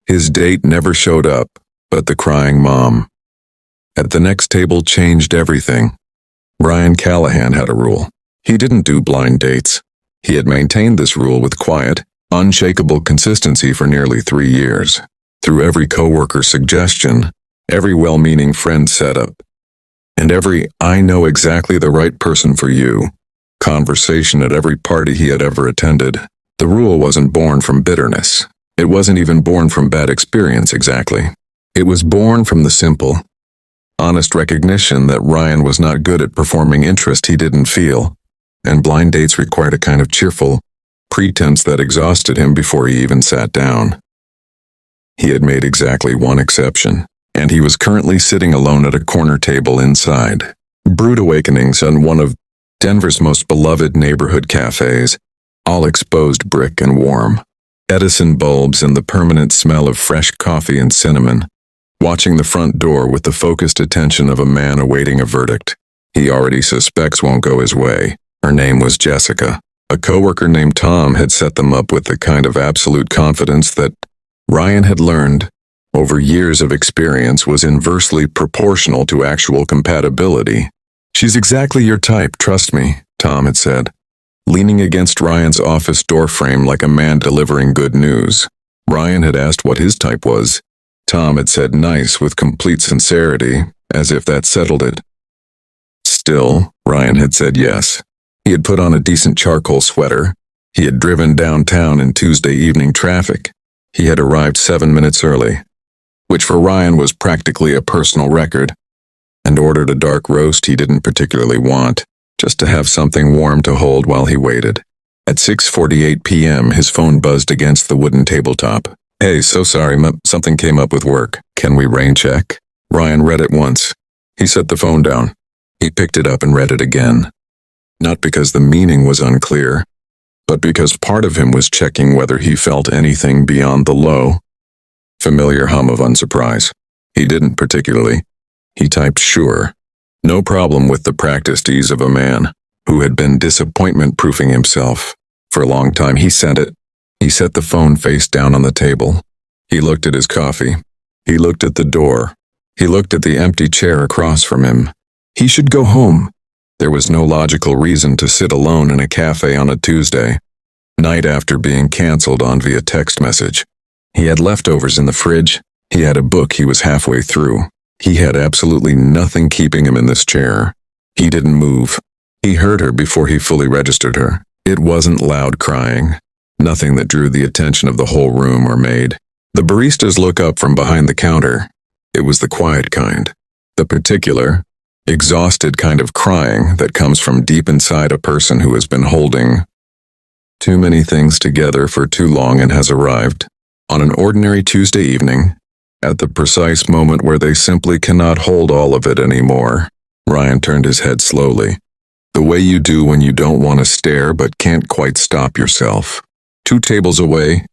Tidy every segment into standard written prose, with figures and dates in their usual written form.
His date never showed up, but the crying mom at the next table changed everything. Ryan Callahan had a rule. He didn't do blind dates. He had maintained this rule with quiet, unshakable consistency for nearly 3 years. Through every coworker suggestion, every well-meaning friend setup, and every "I know exactly the right person for you" conversation at every party he had ever attended, the rule wasn't born from bitterness. It wasn't even born from bad experience exactly. It was born from the simple, honest recognition that Ryan was not good at performing interest he didn't feel, and blind dates required a kind of cheerful pretense that exhausted him before he even sat down. He had made exactly one exception, and he was currently sitting alone at a corner table inside Brood Awakenings on one of Denver's most beloved neighborhood cafes, all exposed brick and warm, Edison bulbs and the permanent smell of fresh coffee and cinnamon, watching the front door with the focused attention of a man awaiting a verdict he already suspects won't go his way. Her name was Jessica. A coworker named Tom had set them up with the kind of absolute confidence that Ryan had learned over years of experience was inversely proportional to actual compatibility. "She's exactly your type, trust me," Tom had said, leaning against Ryan's office doorframe like a man delivering good news. Ryan had asked what his type was. Tom had said nice with complete sincerity, as if that settled it. Still, Ryan had said yes. He had put on a decent charcoal sweater. He had driven downtown in Tuesday evening traffic. He had arrived 7 minutes early, which for Ryan was practically a personal record, and ordered a dark roast he didn't particularly want, just to have something warm to hold while he waited. At 6:48 p.m., his phone buzzed against the wooden tabletop. "Hey, so sorry, something came up with work. Can we rain check?" Ryan read it once. He set the phone down. He picked it up and read it again. Not because the meaning was unclear, but because part of him was checking whether he felt anything beyond the low, familiar hum of unsurprise. He didn't particularly. He typed sure. No problem with the practiced ease of a man who had been disappointment-proofing himself. For a long time he sent it. He set the phone face down on the table. He looked at his coffee. He looked at the door. He looked at the empty chair across from him. He should go home. There was no logical reason to sit alone in a cafe on a Tuesday night after being canceled on via text message. He had leftovers in the fridge. He had a book he was halfway through. He had absolutely nothing keeping him in this chair. He didn't move. He heard her before he fully registered her. It wasn't loud crying. Nothing that drew the attention of the whole room or made the baristas look up from behind the counter. It was the quiet kind. The particular, exhausted kind of crying that comes from deep inside a person who has been holding too many things together for too long and has arrived, on an ordinary Tuesday evening, at the precise moment where they simply cannot hold all of it anymore. Ryan turned his head slowly, the way you do when you don't want to stare but can't quite stop yourself. 2 tables away,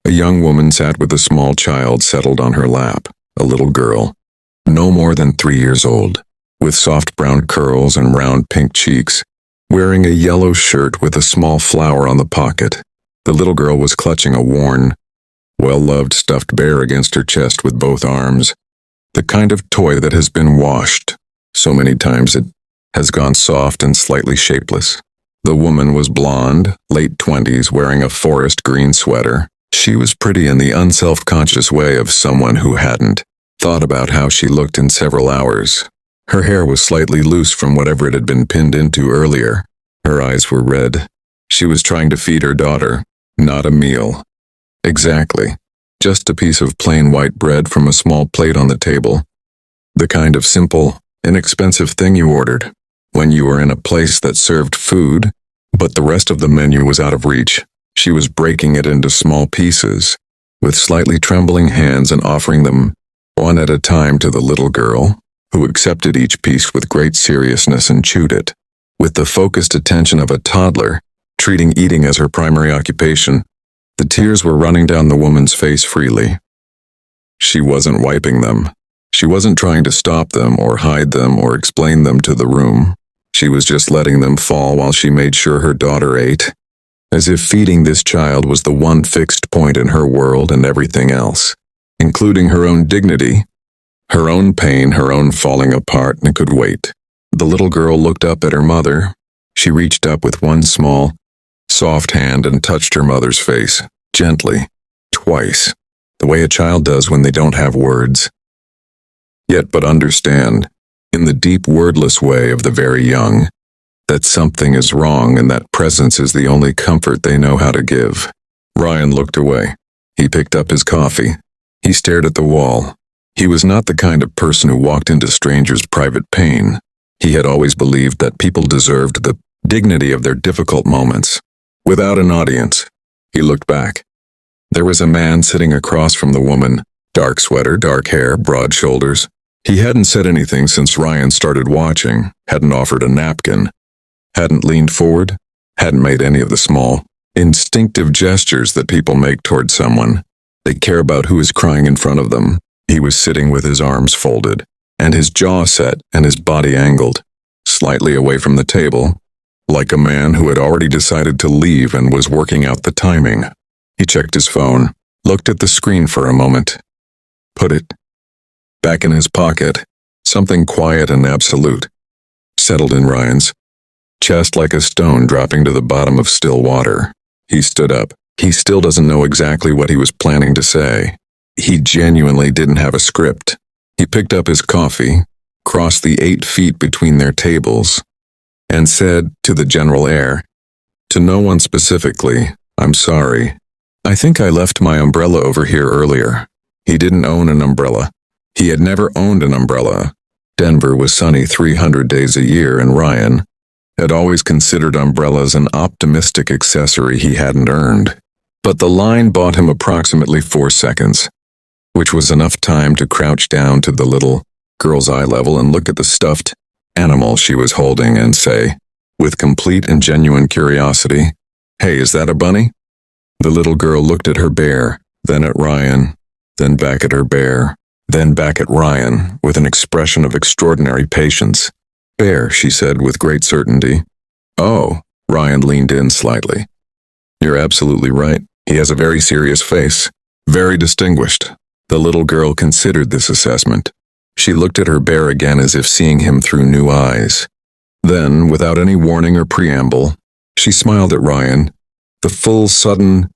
a young woman sat with a small child settled on her lap, a little girl, no more than 3 years old, with soft brown curls and round pink cheeks, wearing a yellow shirt with a small flower on the pocket. The little girl was clutching a worn, well-loved stuffed bear against her chest with both arms, the kind of toy that has been washed so many times it has gone soft and slightly shapeless. The woman was blonde, late 20s, wearing a forest green sweater. She was pretty in the unself-conscious way of someone who hadn't thought about how she looked in several hours. Her hair was slightly loose from whatever it had been pinned into earlier. Her eyes were red. She was trying to feed her daughter, not a meal. Exactly. Just a piece of plain white bread from a small plate on the table. The kind of simple, inexpensive thing you ordered when you were in a place that served food, but the rest of the menu was out of reach. She was breaking it into small pieces, with slightly trembling hands, and offering them one at a time to the little girl, who accepted each piece with great seriousness and chewed it, with the focused attention of a toddler, treating eating as her primary occupation. The tears were running down the woman's face freely. She wasn't wiping them. She wasn't trying to stop them or hide them or explain them to the room. She was just letting them fall while she made sure her daughter ate, as if feeding this child was the one fixed point in her world and everything else including her own dignity, her own pain, her own falling apart, and could wait. The little girl looked up at her mother. She reached up with one small, soft hand and touched her mother's face, gently, twice, the way a child does when they don't have words. Yet but understand, in the deep wordless way of the very young, that something is wrong and that presence is the only comfort they know how to give. Ryan looked away. He picked up his coffee. He stared at the wall. He was not the kind of person who walked into strangers' private pain. He had always believed that people deserved the dignity of their difficult moments. Without an audience, he looked back. There was a man sitting across from the woman, dark sweater, dark hair, broad shoulders. He hadn't said anything since Ryan started watching, hadn't offered a napkin, hadn't leaned forward, hadn't made any of the small, instinctive gestures that people make toward someone. They care about who is crying in front of them. He was sitting with his arms folded, and his jaw set and his body angled, slightly away from the table, like a man who had already decided to leave and was working out the timing. He checked his phone, looked at the screen for a moment, put it back in his pocket. Something quiet and absolute settled in Ryan's chest like a stone dropping to the bottom of still water. He stood up. He still doesn't know exactly what he was planning to say. He genuinely didn't have a script. He picked up his coffee, crossed the 8 feet between their tables, and said to the general air, to no one specifically, "I'm sorry. I think I left my umbrella over here earlier." He didn't own an umbrella. He had never owned an umbrella. Denver was sunny 300 days a year, and Ryan had always considered umbrellas an optimistic accessory he hadn't earned. But the line bought him approximately 4 seconds, which was enough time to crouch down to the little girl's eye level and look at the stuffed animal she was holding and say, with complete and genuine curiosity, "Hey, is that a bunny?" The little girl looked at her bear, then at Ryan, then back at her bear, then back at Ryan, with an expression of extraordinary patience. "Bear," she said with great certainty. "Oh," Ryan leaned in slightly. "You're absolutely right. He has a very serious face. Very distinguished." The little girl considered this assessment. She looked at her bear again as if seeing him through new eyes. Then, without any warning or preamble, she smiled at Ryan, the full, sudden,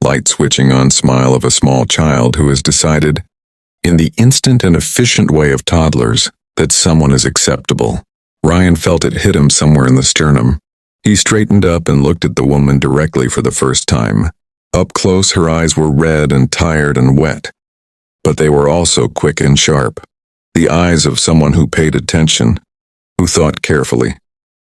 light-switching on smile of a small child who has decided, in the instant and efficient way of toddlers, that someone is acceptable. Ryan felt it hit him somewhere in the sternum. He straightened up and looked at the woman directly for the first time. Up close, her eyes were red and tired and wet, but they were also quick and sharp. The eyes of someone who paid attention, who thought carefully,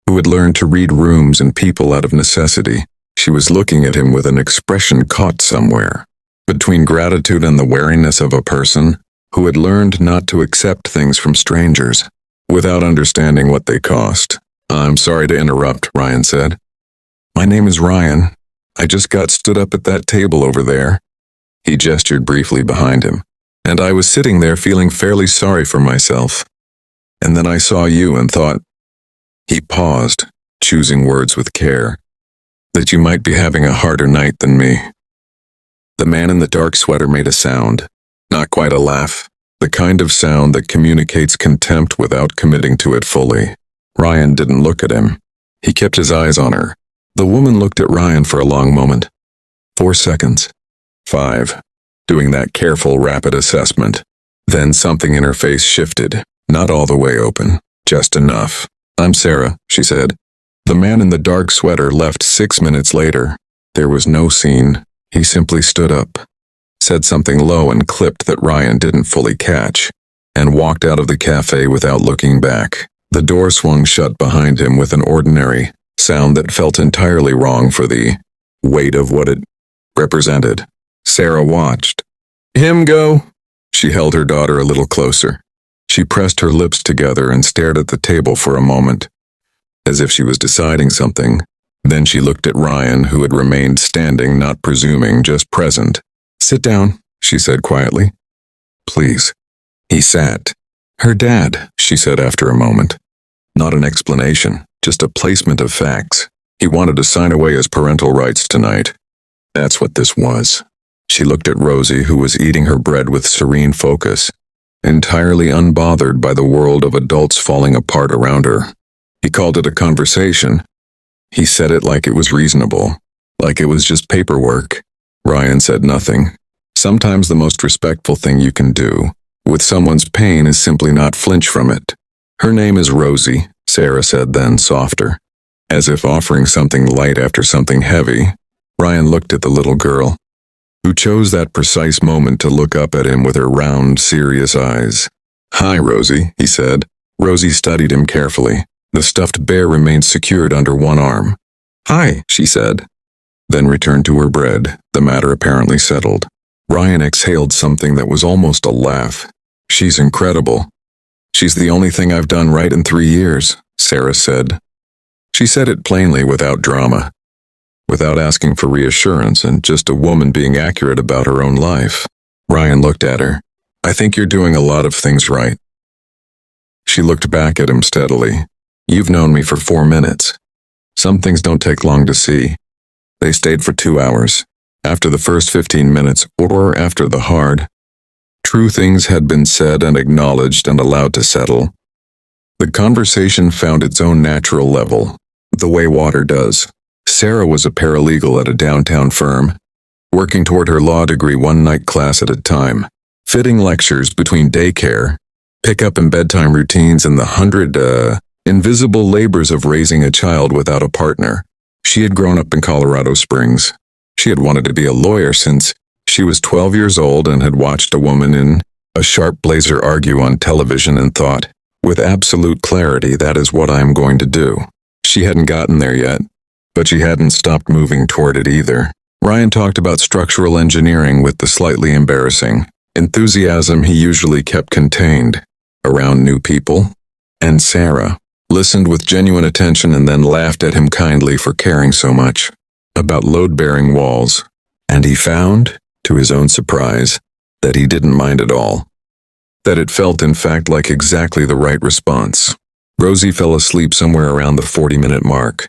who had learned to read rooms and people out of necessity. She was looking at him with an expression caught somewhere, between gratitude and the wariness of a person who had learned not to accept things from strangers, without understanding what they cost. "I'm sorry to interrupt," Ryan said. "My name is Ryan. I just got stood up at that table over there." He gestured briefly behind him. "And I was sitting there feeling fairly sorry for myself. And then I saw you and thought," he paused, choosing words with care, "that you might be having a harder night than me." The man in the dark sweater made a sound, not quite a laugh, the kind of sound that communicates contempt without committing to it fully. Ryan didn't look at him. He kept his eyes on her. The woman looked at Ryan for a long moment. 4 seconds. 5. Doing that careful, rapid assessment. Then something in her face shifted, not all the way open, just enough. "I'm Sarah," she said. The man in the dark sweater left 6 minutes later. There was no scene. He simply stood up, said something low and clipped that Ryan didn't fully catch, and walked out of the cafe without looking back. The door swung shut behind him with an ordinary sound that felt entirely wrong for the weight of what it represented. Sarah watched him go. She held her daughter a little closer. She pressed her lips together and stared at the table for a moment, as if she was deciding something. Then she looked at Ryan, who had remained standing, not presuming, just present. "Sit down," she said quietly. "Please." He sat. "Her dad," she said after a moment. Not an explanation, just a placement of facts. He wanted to sign away his parental rights tonight. That's what this was. She looked at Rosie, who was eating her bread with serene focus, entirely unbothered by the world of adults falling apart around her. He called it a conversation. He said it like it was reasonable, like it was just paperwork. Ryan said nothing. Sometimes the most respectful thing you can do with someone's pain is simply not flinch from it. Her name is Rosie, Sarah said then, softer, as if offering something light after something heavy. Ryan looked at the little girl, who chose that precise moment to look up at him with her round, serious eyes. "Hi, Rosie," he said. Rosie studied him carefully. The stuffed bear remained secured under one arm. "Hi," she said, then returned to her bread, the matter apparently settled. Ryan exhaled something that was almost a laugh. "She's incredible. She's the only thing I've done right in 3 years," Sarah said. She said it plainly, without drama, without asking for reassurance, and just a woman being accurate about her own life. Ryan looked at her. "I think you're doing a lot of things right." She looked back at him steadily. "You've known me for 4 minutes. Some things don't take long to see." They stayed for 2 hours. After the first 15 minutes, or after the hard, true things had been said and acknowledged and allowed to settle, the conversation found its own natural level, the way water does. Sarah was a paralegal at a downtown firm, working toward her law degree one night class at a time, fitting lectures between daycare, pickup and bedtime routines, and the 100 invisible labors of raising a child without a partner. She had grown up in Colorado Springs. She had wanted to be a lawyer since she was 12 years old and had watched a woman in a sharp blazer argue on television and thought, with absolute clarity, that is what I am going to do. She hadn't gotten there yet, but she hadn't stopped moving toward it either. Ryan talked about structural engineering with the slightly embarrassing enthusiasm he usually kept contained around new people, and Sarah listened with genuine attention and then laughed at him kindly for caring so much about load-bearing walls, and he found, to his own surprise, that he didn't mind at all. That it felt, in fact, like exactly the right response. Rosie fell asleep somewhere around the 40-minute mark,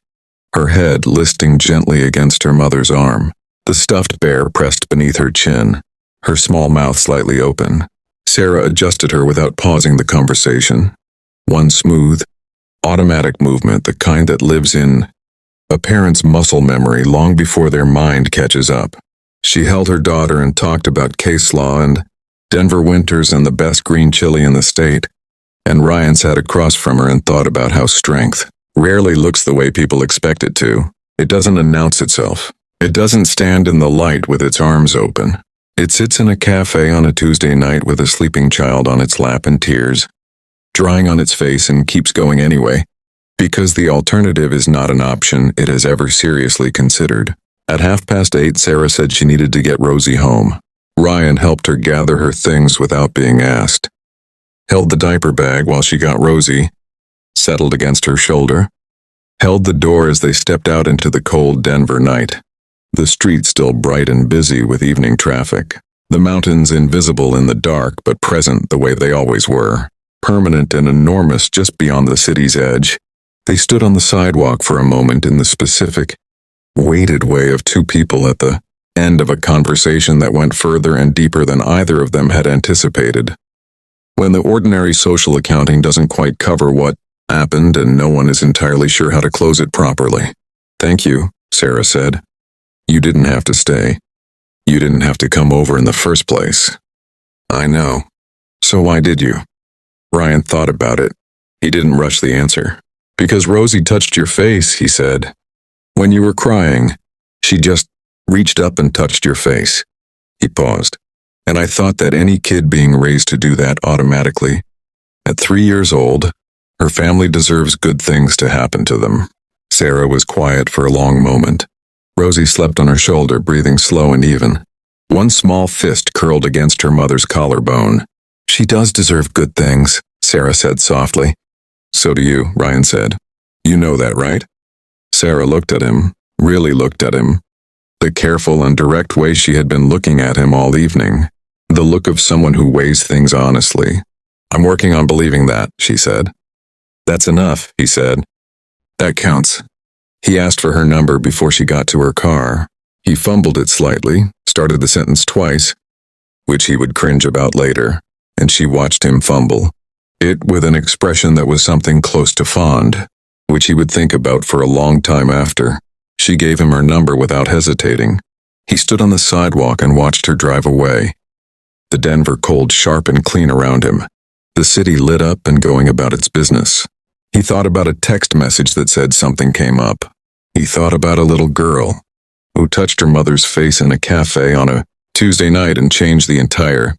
her head listing gently against her mother's arm, the stuffed bear pressed beneath her chin, her small mouth slightly open. Sarah adjusted her without pausing the conversation. One smooth, automatic movement, the kind that lives in a parent's muscle memory long before their mind catches up. She held her daughter and talked about case law and Denver winters and the best green chili in the state, and Ryan sat across from her and thought about how strength rarely looks the way people expect it to. It doesn't announce itself. It doesn't stand in the light with its arms open. It sits in a cafe on a Tuesday night with a sleeping child on its lap in tears, drying on its face, and keeps going anyway, because the alternative is not an option it has ever seriously considered. At 8:30, Sarah said she needed to get Rosie home. Ryan helped her gather her things without being asked, held the diaper bag while she got Rosie, settled against her shoulder, held the door as they stepped out into the cold Denver night. The street still bright and busy with evening traffic, the mountains invisible in the dark but present the way they always were, permanent and enormous just beyond the city's edge. They stood on the sidewalk for a moment in the specific, weighted way of two people at the end of a conversation that went further and deeper than either of them had anticipated. When the ordinary social accounting doesn't quite cover what happened and no one is entirely sure how to close it properly. "Thank you," Sarah said. "You didn't have to stay. You didn't have to come over in the first place." "I know. So why did you?" Ryan thought about it. He didn't rush the answer. "Because Rosie touched your face," he said. "When you were crying, she just reached up and touched your face." He paused. "And I thought that any kid being raised to do that automatically, at 3 years old, her family deserves good things to happen to them." Sarah was quiet for a long moment. Rosie slept on her shoulder, breathing slow and even. One small fist curled against her mother's collarbone. "She does deserve good things," Sarah said softly. "So do you," Ryan said. "You know that, right?" Sarah looked at him, really looked at him. The careful and direct way she had been looking at him all evening. The look of someone who weighs things honestly. "I'm working on believing that," she said. "That's enough," he said. "That counts." He asked for her number before she got to her car. He fumbled it slightly, started the sentence twice, which he would cringe about later, and she watched him fumble it with an expression that was something close to fond, which he would think about for a long time after. She gave him her number without hesitating. He stood on the sidewalk and watched her drive away. The Denver cold sharp and clean around him. The city lit up and going about its business. He thought about a text message that said something came up. He thought about a little girl who touched her mother's face in a cafe on a Tuesday night and changed the entire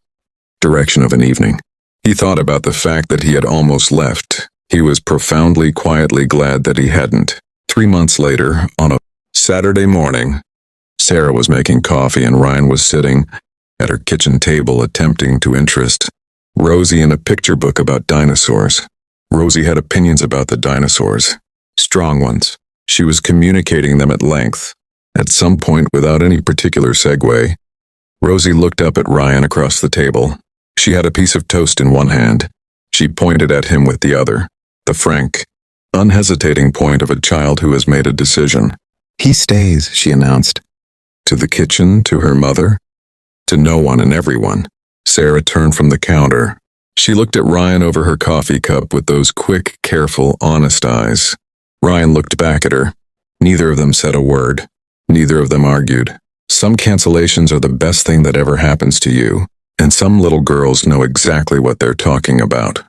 direction of an evening. He thought about the fact that he had almost left. He was profoundly, quietly glad that he hadn't. 3 months later, on a Saturday morning, Sarah was making coffee and Ryan was sitting at her kitchen table attempting to interest Rosie in a picture book about dinosaurs. Rosie had opinions about the dinosaurs. Strong ones. She was communicating them at length. At some point, without any particular segue, Rosie looked up at Ryan across the table. She had a piece of toast in one hand. She pointed at him with the other. The frank, unhesitating point of a child who has made a decision. "He stays," she announced. To the kitchen, to her mother, to no one and everyone. Sarah turned from the counter. She looked at Ryan over her coffee cup with those quick, careful, honest eyes. Ryan looked back at her. Neither of them said a word. Neither of them argued. Some cancellations are the best thing that ever happens to you, and some little girls know exactly what they're talking about.